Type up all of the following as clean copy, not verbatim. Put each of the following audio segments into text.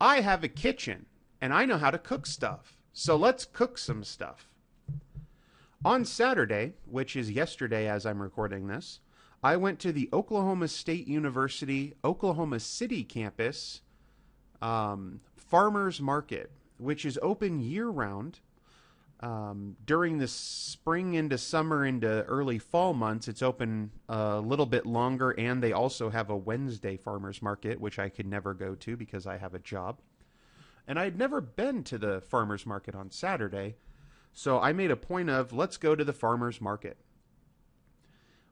I have a kitchen and I know how to cook stuff. So let's cook some stuff. On Saturday, which is yesterday as I'm recording this, I went to the Oklahoma State University, Oklahoma City campus farmers market, which is open year-round. During the spring into summer into early fall months, it's open a little bit longer, and they also have a Wednesday farmers market, which I could never go to because I have a job. And I had never been to the farmers market on Saturday, so I made a point of, let's go to the farmers market.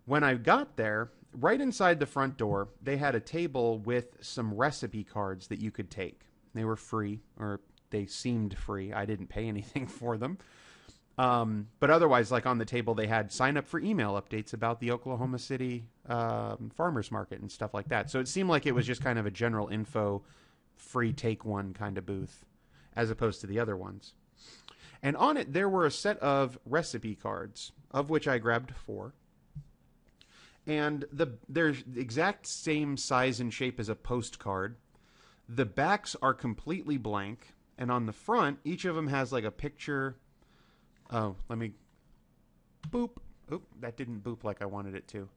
When I got there, right inside the front door, they had a table with some recipe cards that you could take. They were free, or they seemed free. I didn't pay anything for them. But otherwise, like on the table, they had sign up for email updates about the Oklahoma City farmers market and stuff like that. So it seemed like it was just kind of a general info, free take one kind of booth, as opposed to the other ones. And on it, there were a set of recipe cards, of which I grabbed 4. And they're the exact same size and shape as a postcard. The backs are completely blank. And on the front, each of them has like a picture. Oh, let me... Boop. Oop, that didn't boop like I wanted it to.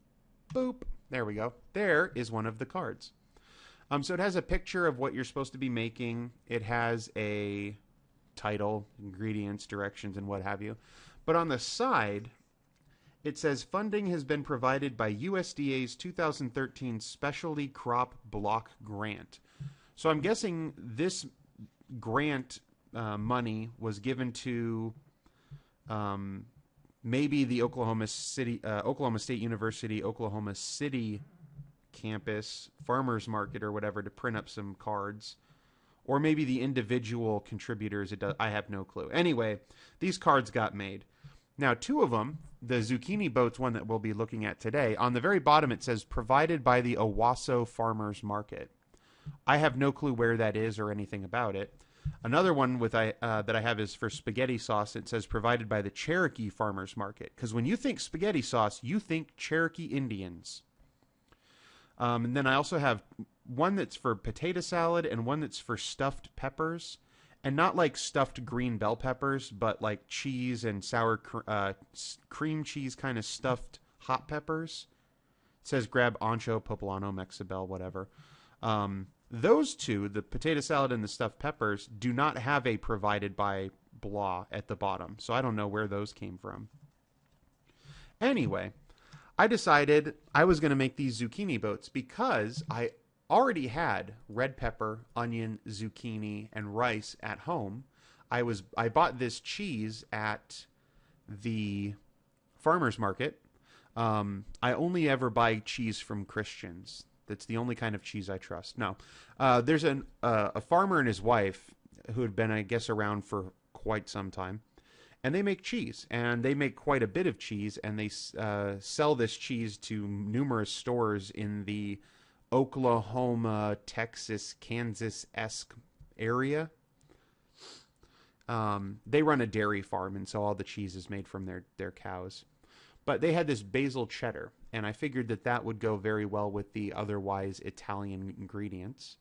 Boop. There we go. There is one of the cards. So it has a picture of what you're supposed to be making. It has a title, ingredients, directions, and what have you. But on the side, it says funding has been provided by USDA's 2013 Specialty Crop Block Grant. So I'm guessing this grant money was given to maybe the Oklahoma State University, Oklahoma City campus farmers market or whatever to print up some cards, or maybe the individual contributors. I have no clue. Anyway, these cards got made. Now, 2 of them, the zucchini boats one that we'll be looking at today, on the very bottom it says provided by the Owasso Farmers Market. I have no clue where that is or anything about it. Another one that I have is for spaghetti sauce. It says provided by the Cherokee Farmers Market. Because when you think spaghetti sauce, you think Cherokee Indians. And then I also have one that's for potato salad and one that's for stuffed peppers. And not like stuffed green bell peppers, but like cheese and sour cream cheese kind of stuffed hot peppers. It says grab ancho, poblano, mexibel, whatever. Those 2, the potato salad and the stuffed peppers, do not have a provided by blah at the bottom. So I don't know where those came from. Anyway, I decided I was going to make these zucchini boats because I already had red pepper, onion, zucchini, and rice at home. I bought this cheese at the farmer's market. I only ever buy cheese from Christians. That's the only kind of cheese I trust. No, there's a farmer and his wife who had been, I guess, around for quite some time. And they make cheese, and they make quite a bit of cheese, and they sell this cheese to numerous stores in the Oklahoma, Texas, Kansas-esque area. They run a dairy farm, and so all the cheese is made from their cows. But they had this basil cheddar, and I figured that would go very well with the otherwise Italian ingredients.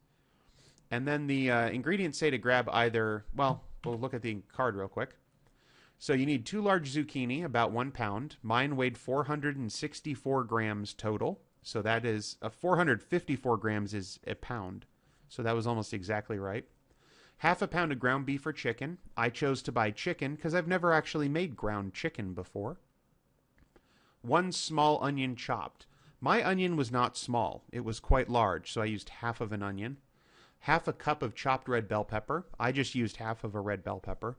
And then the ingredients say to grab either, well, we'll look at the card real quick. So you need 2 large zucchini, about 1 pound. Mine weighed 464 grams total. So that is 454 grams is a pound. So that was almost exactly right. Half a pound of ground beef or chicken. I chose to buy chicken because I've never actually made ground chicken before. 1 small onion chopped. My onion was not small. It was quite large, so I used half of an onion. Half a cup of chopped red bell pepper. I just used half of a red bell pepper.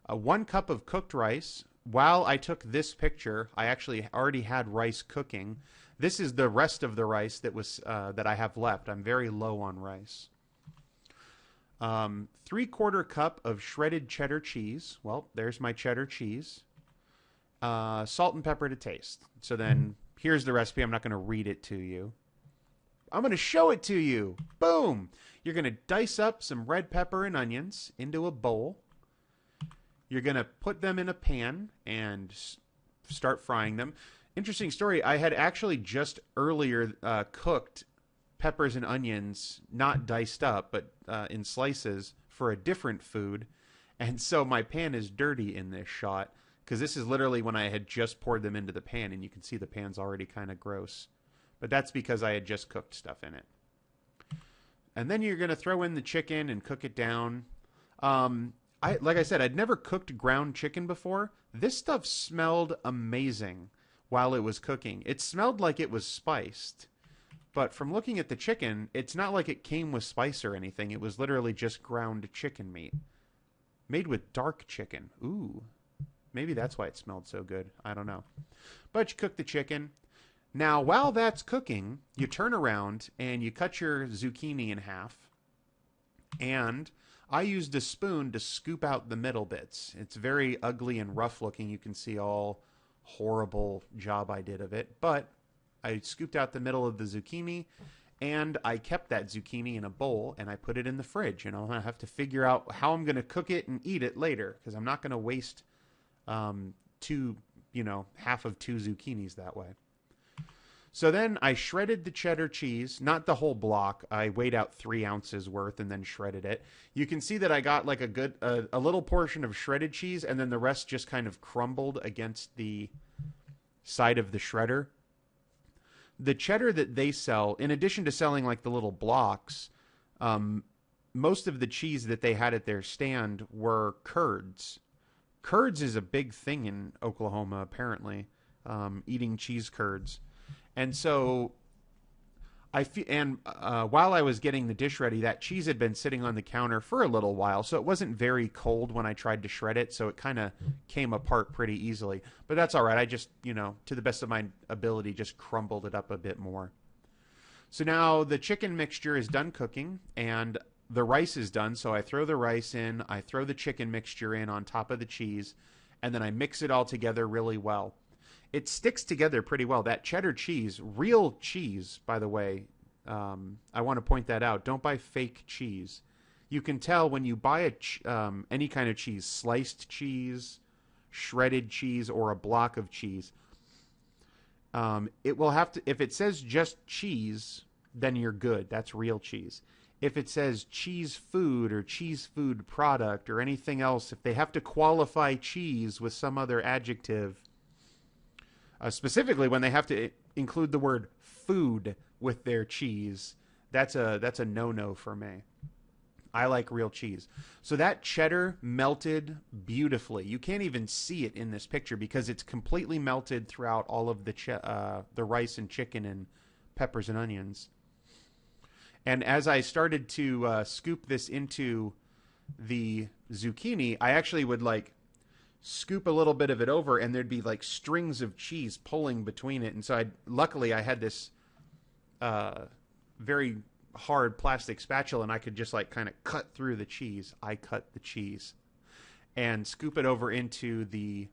1 cup of cooked rice. While I took this picture, I actually already had rice cooking. This is the rest of the rice that I have left. I'm very low on rice. 3/4 cup of shredded cheddar cheese. Well, there's my cheddar cheese. Salt and pepper to taste. So then here's the recipe. I'm not going to read it to you. I'm going to show it to you. Boom. You're going to dice up some red pepper and onions into a bowl. You're going to put them in a pan and start frying them. Interesting story. I had actually just earlier cooked peppers and onions, not diced up, but in slices for a different food. And so my pan is dirty in this shot because this is literally when I had just poured them into the pan, and you can see the pan's already kind of gross. But that's because I had just cooked stuff in it. And then you're going to throw in the chicken and cook it down. Like I said, I'd never cooked ground chicken before. This stuff smelled amazing while it was cooking. It smelled like it was spiced. But from looking at the chicken, it's not like it came with spice or anything. It was literally just ground chicken meat. Made with dark chicken. Ooh. Maybe that's why it smelled so good. I don't know. But you cook the chicken. Now, while that's cooking, you turn around and you cut your zucchini in half. And I used a spoon to scoop out the middle bits. It's very ugly and rough looking. You can see all horrible job I did of it. But I scooped out the middle of the zucchini, and I kept that zucchini in a bowl, and I put it in the fridge. And I'll have to figure out how I'm going to cook it and eat it later, because I'm not going to waste half of two zucchinis that way. So then I shredded the cheddar cheese, not the whole block. I weighed out 3 ounces worth and then shredded it. You can see that I got like a little portion of shredded cheese, and then the rest just kind of crumbled against the side of the shredder. The cheddar that they sell, in addition to selling like the little blocks, most of the cheese that they had at their stand were curds. Curds is a big thing in Oklahoma, apparently, eating cheese curds. And so while I was getting the dish ready, that cheese had been sitting on the counter for a little while, so it wasn't very cold when I tried to shred it, so it kind of came apart pretty easily. But that's all right. I just, to the best of my ability, just crumbled it up a bit more. So now the chicken mixture is done cooking, and the rice is done, so I throw the rice in, I throw the chicken mixture in on top of the cheese, and then I mix it all together really well. It sticks together pretty well. That cheddar cheese, real cheese, by the way, I want to point that out. Don't buy fake cheese. You can tell when you buy any kind of cheese, sliced cheese, shredded cheese, or a block of cheese. It will have to, if it says just cheese, then you're good. That's real cheese. If it says cheese food or cheese food product or anything else, if they have to qualify cheese with some other adjective, specifically when they have to include the word food with their cheese, that's a no-no for me. I like real cheese. So that cheddar melted beautifully. You can't even see it in this picture because it's completely melted throughout all of the rice and chicken and peppers and onions. And as I started to scoop this into the zucchini, I actually would scoop a little bit of it over, and there'd be strings of cheese pulling between it. And so luckily I had this very hard plastic spatula, and I could just kind of cut through the cheese. I cut the cheese and scoop it over into the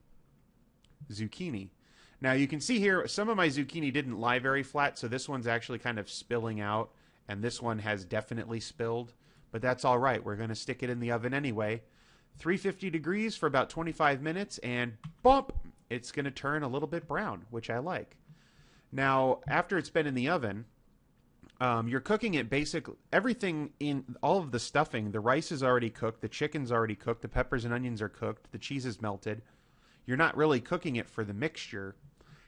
zucchini. Now you can see here some of my zucchini didn't lie very flat, so this one's actually kind of spilling out, and this one has definitely spilled, but that's all right. We're going to stick it in the oven anyway. 350 degrees for about 25 minutes, and bump, it's going to turn a little bit brown, which I like. Now, after it's been in the oven, you're cooking it basically, everything in all of the stuffing, the rice is already cooked, the chicken's already cooked, the peppers and onions are cooked, the cheese is melted. You're not really cooking it for the mixture.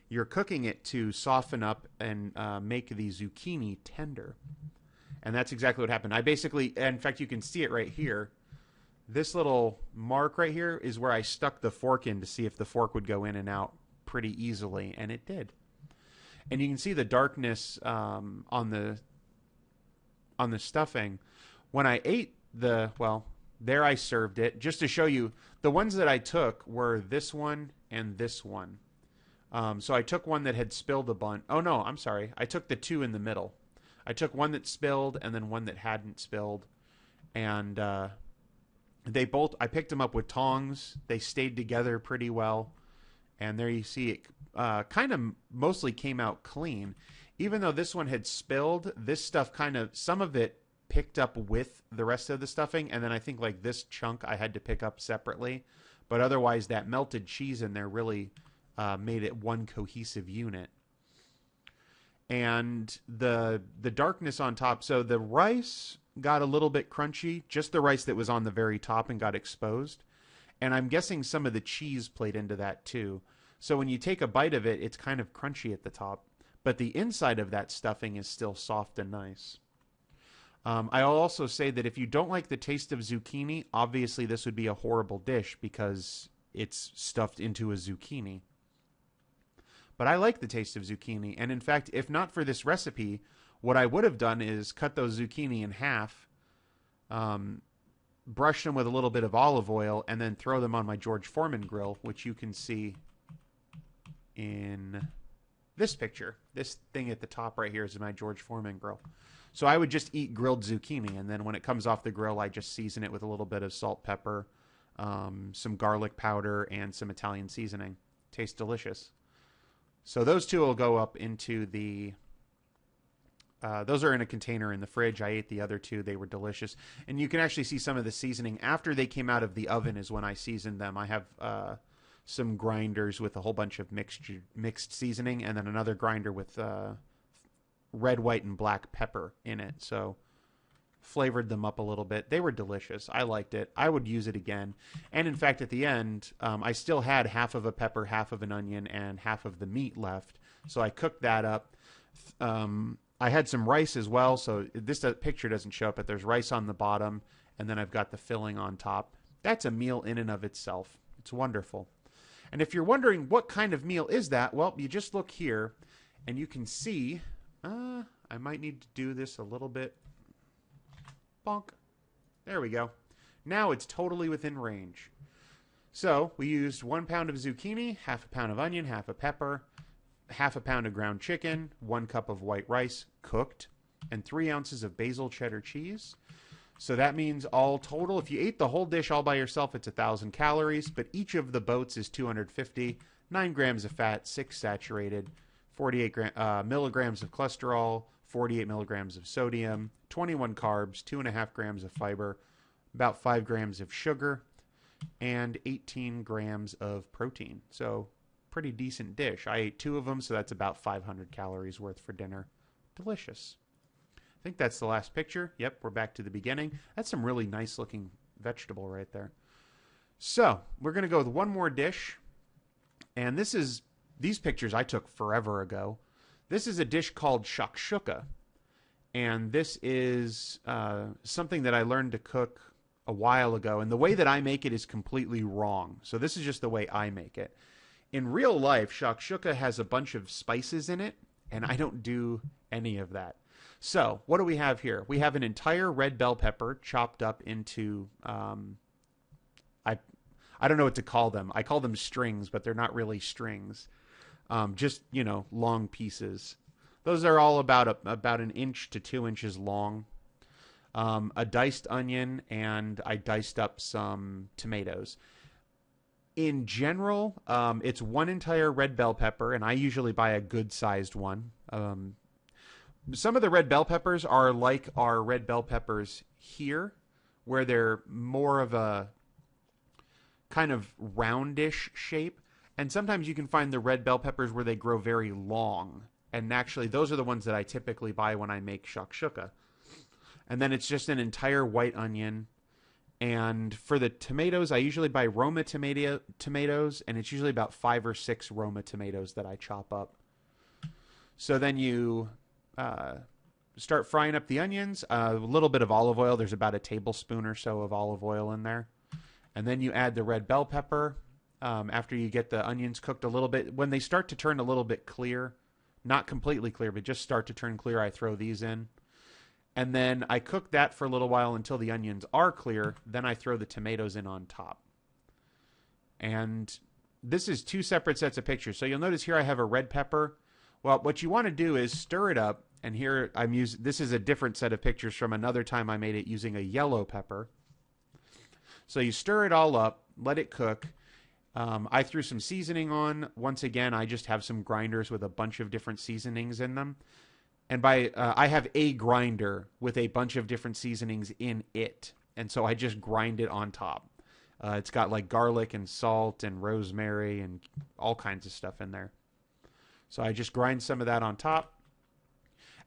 You're cooking it to soften up and make the zucchini tender. And that's exactly what happened. I basically, in fact, you can see it right here. This little mark right here is where I stuck the fork in to see if the fork would go in and out pretty easily, and it did. And you can see the darkness on the stuffing. When I ate there I served it. Just to show you, the ones that I took were this one and this one. So I took one that had spilled a bunch. Oh, no, I'm sorry. I took the two in the middle. I took one that spilled and then one that hadn't spilled. And I picked them up with tongs. They stayed together pretty well. And there you see it kind of mostly came out clean. Even though this one had spilled, this stuff some of it picked up with the rest of the stuffing. And then I think this chunk I had to pick up separately. But otherwise that melted cheese in there really made it one cohesive unit. and the darkness on top. So the rice got a little bit crunchy, just the rice that was on the very top and got exposed. And I'm guessing some of the cheese played into that too. So when you take a bite of it, it's kind of crunchy at the top, but the inside of that stuffing is still soft and nice. I'll also say that if you don't like the taste of zucchini, obviously this would be a horrible dish because it's stuffed into a zucchini. But I like the taste of zucchini, and in fact, if not for this recipe, what I would have done is cut those zucchini in half, brush them with a little bit of olive oil, and then throw them on my George Foreman grill, which you can see in this picture. This thing at the top right here is my George Foreman grill. So I would just eat grilled zucchini, and then when it comes off the grill, I just season it with a little bit of salt, pepper, some garlic powder, and some Italian seasoning. Tastes delicious. So those two will go up into the... those are in a container in the fridge. I ate the other two. They were delicious. And you can actually see some of the seasoning. After they came out of the oven is when I seasoned them. I have some grinders with a whole bunch of mixed seasoning, and then another grinder with red, white, and black pepper in it. So flavored them up a little bit. They were delicious. I liked it. I would use it again. And in fact, at the end, I still had half of a pepper, half of an onion, and half of the meat left. So I cooked that up. I had some rice as well. So this picture doesn't show up, but there's rice on the bottom, and then I've got the filling on top. That's a meal in and of itself. It's wonderful. And if you're wondering what kind of meal is that, well, you just look here, and you can see... I might need to do this a little bit. Bonk. There we go. Now it's totally within range. So we used 1 pound of zucchini, half a pound of onion, half a pepper, half a pound of ground chicken, 1 cup of white rice cooked, and 3 ounces of basil cheddar cheese. So that means all total, if you ate the whole dish all by yourself, it's 1,000 calories, but each of the boats is 250, 9 grams of fat, 6 saturated, 48 milligrams of cholesterol, 48 milligrams of sodium, 21 carbs, 2.5 grams of fiber, about 5 grams of sugar, and 18 grams of protein. So pretty decent dish. I ate 2 of them, so that's about 500 calories worth for dinner. Delicious. I think that's the last picture. Yep, we're back to the beginning. That's some really nice looking vegetable right there. So we're going to go with one more dish. And these pictures I took forever ago. This is a dish called Shakshouka. And this is something that I learned to cook a while ago. And the way that I make it is completely wrong. So this is just the way I make it. In real life, Shakshouka has a bunch of spices in it. And I don't do any of that. So what do we have here? We have an entire red bell pepper chopped up into... I don't know what to call them. I call them strings, but they're not really strings. Just, long pieces. Those are all about 1 inch to 2 inches long. A diced onion, and I diced up some tomatoes. In general, it's 1 entire red bell pepper, and I usually buy a good-sized one. Some of the red bell peppers are like our red bell peppers here, where they're more of a kind of roundish shape. And sometimes you can find the red bell peppers where they grow very long. And actually, those are the ones that I typically buy when I make Shakshouka. And then it's just an entire white onion. And for the tomatoes, I usually buy Roma tomatoes, and it's usually about 5 or 6 Roma tomatoes that I chop up. So then you start frying up the onions. A little bit of olive oil. There's about a tablespoon or so of olive oil in there. And then you add the red bell pepper after you get the onions cooked a little bit. When they start to turn a little bit clear, not completely clear, but just start to turn clear, I throw these in. And then I cook that for a little while until the onions are clear. Then I throw the tomatoes in on top. And this is 2 separate sets of pictures. So you'll notice here I have a red pepper. Well, what you want to do is stir it up. And here this is a different set of pictures from another time I made it using a yellow pepper. So you stir it all up, let it cook. I threw some seasoning on. Once again, I just have some grinders with a bunch of different seasonings in them. And I have a grinder with a bunch of different seasonings in it. And so I just grind it on top. It's got like garlic and salt and rosemary and all kinds of stuff in there. So I just grind some of that on top.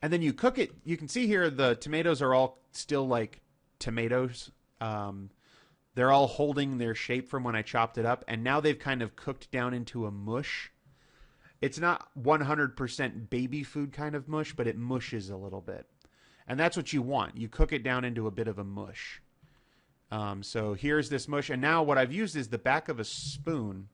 And then you cook it. You can see here the tomatoes are all still like tomatoes. They're all holding their shape from when I chopped it up. And now they've kind of cooked down into a mush. It's not 100% baby food kind of mush, but it mushes a little bit. And that's what you want. You cook it down into a bit of a mush. So here's this mush. And now what I've used is the back of a spoon.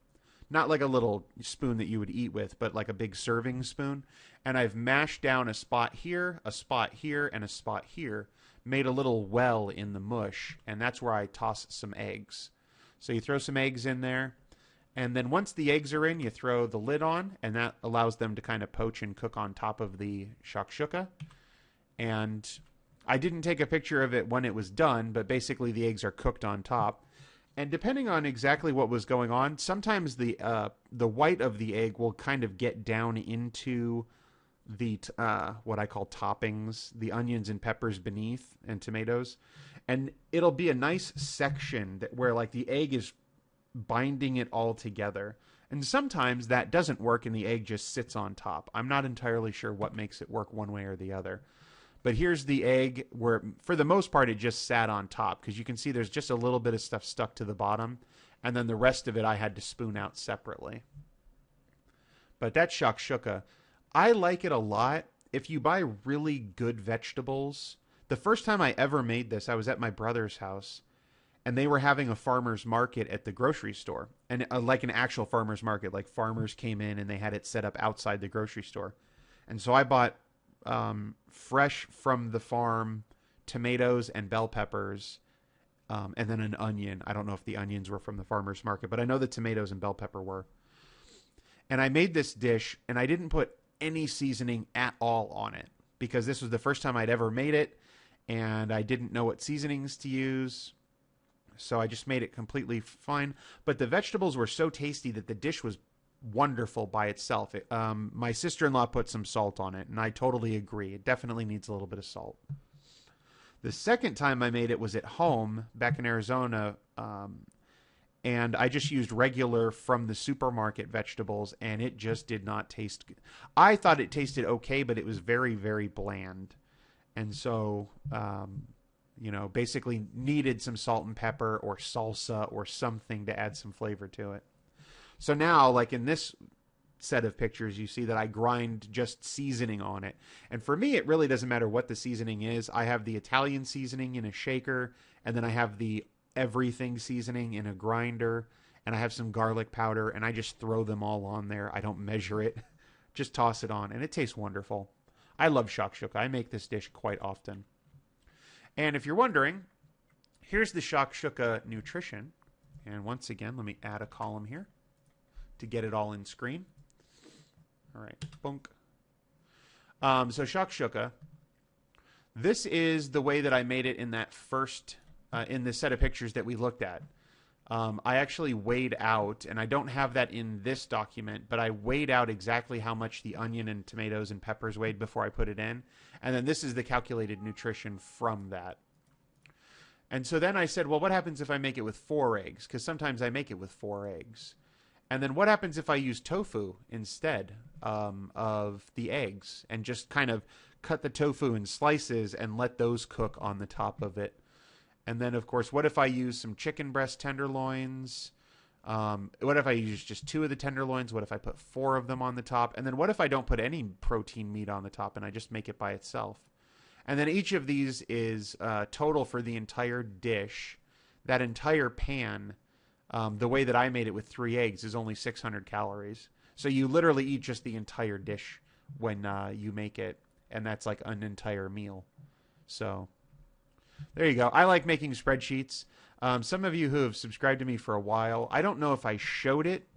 Not like a little spoon that you would eat with, but like a big serving spoon. And I've mashed down a spot here, and a spot here. Made a little well in the mush. And that's where I toss some eggs. So you throw some eggs in there. And then once the eggs are in, you throw the lid on. And that allows them to kind of poach and cook on top of the shakshuka. And I didn't take a picture of it when it was done, but basically the eggs are cooked on top. And depending on exactly what was going on, sometimes the white of the egg will kind of get down into the what I call toppings, the onions and peppers beneath and tomatoes. And it'll be a nice section where like the egg is binding it all together. And sometimes that doesn't work and the egg just sits on top. I'm not entirely sure what makes it work one way or the other. But here's the egg where, for the most part, it just sat on top. Because you can see there's just a little bit of stuff stuck to the bottom. And then the rest of it I had to spoon out separately. But that's shakshuka. I like it a lot. If you buy really good vegetables. The first time I ever made this, I was at my brother's house. And they were having a farmer's market at the grocery store. And like an actual farmer's market. Like farmers came in and they had it set up outside the grocery store. And so I bought fresh from the farm tomatoes and bell peppers, and then an onion. I don't know if the onions were from the farmer's market, but I know the tomatoes and bell pepper were. And I made this dish, and I didn't put any seasoning at all on it because this was the first time I'd ever made it, and I didn't know what seasonings to use. So I just made it completely fine. But the vegetables were so tasty that the dish was wonderful by itself. My sister-in-law put some salt on it, and I totally agree. It definitely needs a little bit of salt. The second time I made it was at home, back in Arizona, and I just used regular from the supermarket vegetables, and it just did not taste good. I thought it tasted okay, but it was very, very bland. And so, basically needed some salt and pepper or salsa or something to add some flavor to it. So now, like in this set of pictures, you see that I grind just seasoning on it. And for me, it really doesn't matter what the seasoning is. I have the Italian seasoning in a shaker, and then I have the everything seasoning in a grinder, and I have some garlic powder, and I just throw them all on there. I don't measure it. Just toss it on, and it tastes wonderful. I love shakshuka. I make this dish quite often. And if you're wondering, here's the shakshuka nutrition. And once again, let me add a column here to get it all in screen. All right, bunk. So shakshuka, this is the way that I made it in that first, in the set of pictures that we looked at. I actually weighed out, and I don't have that in this document, but I weighed out exactly how much the onion and tomatoes and peppers weighed before I put it in. And then this is the calculated nutrition from that. And so then I said, well, what happens if I make it with 4 eggs? Because sometimes I make it with 4 eggs. And then what happens if I use tofu instead of the eggs and just kind of cut the tofu in slices and let those cook on the top of it? And then, of course, what if I use some chicken breast tenderloins? What if I use just 2 of the tenderloins? What if I put 4 of them on the top? And then what if I don't put any protein meat on the top and I just make it by itself? And then each of these is total for the entire dish. That entire pan, the way that I made it with 3 eggs, is only 600 calories. So you literally eat just the entire dish when you make it. And that's like an entire meal. So there you go. I like making spreadsheets. Some of you who have subscribed to me for a while, I don't know if I showed it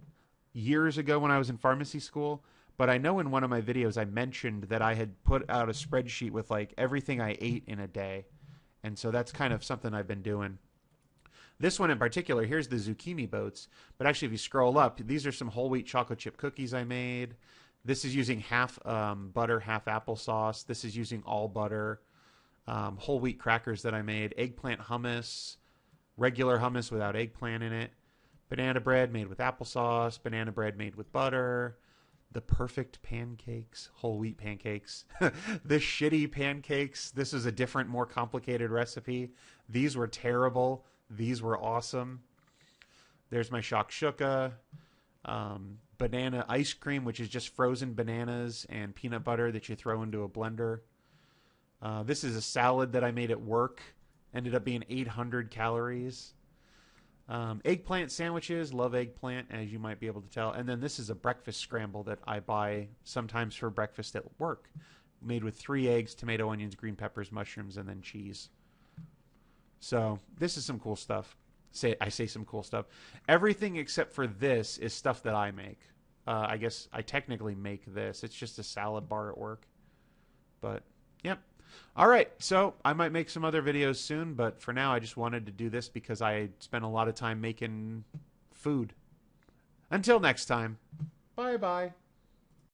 years ago when I was in pharmacy school, but I know in one of my videos I mentioned that I had put out a spreadsheet with like everything I ate in a day. And so that's kind of something I've been doing. This one in particular, here's the zucchini boats. But actually, if you scroll up, these are some whole wheat chocolate chip cookies I made. This is using half butter, half applesauce. This is using all butter. Whole wheat crackers that I made. Eggplant hummus. Regular hummus without eggplant in it. Banana bread made with applesauce. Banana bread made with butter. The perfect pancakes, whole wheat pancakes. The shitty pancakes. This is a different, more complicated recipe. These were terrible. These were awesome. There's my Shakshouka. Banana ice cream, which is just frozen bananas and peanut butter that you throw into a blender. This is a salad that I made at work. Ended up being 800 calories. Eggplant sandwiches. Love eggplant, as you might be able to tell. And then this is a breakfast scramble that I buy sometimes for breakfast at work. Made with 3 eggs, tomato, onions, green peppers, mushrooms, and then cheese. So this is some cool stuff. I say some cool stuff. Everything except for this is stuff that I make. I guess I technically make this. It's just a salad bar at work. But, yep. All right, so I might make some other videos soon, but for now I just wanted to do this because I spent a lot of time making food. Until next time, bye-bye.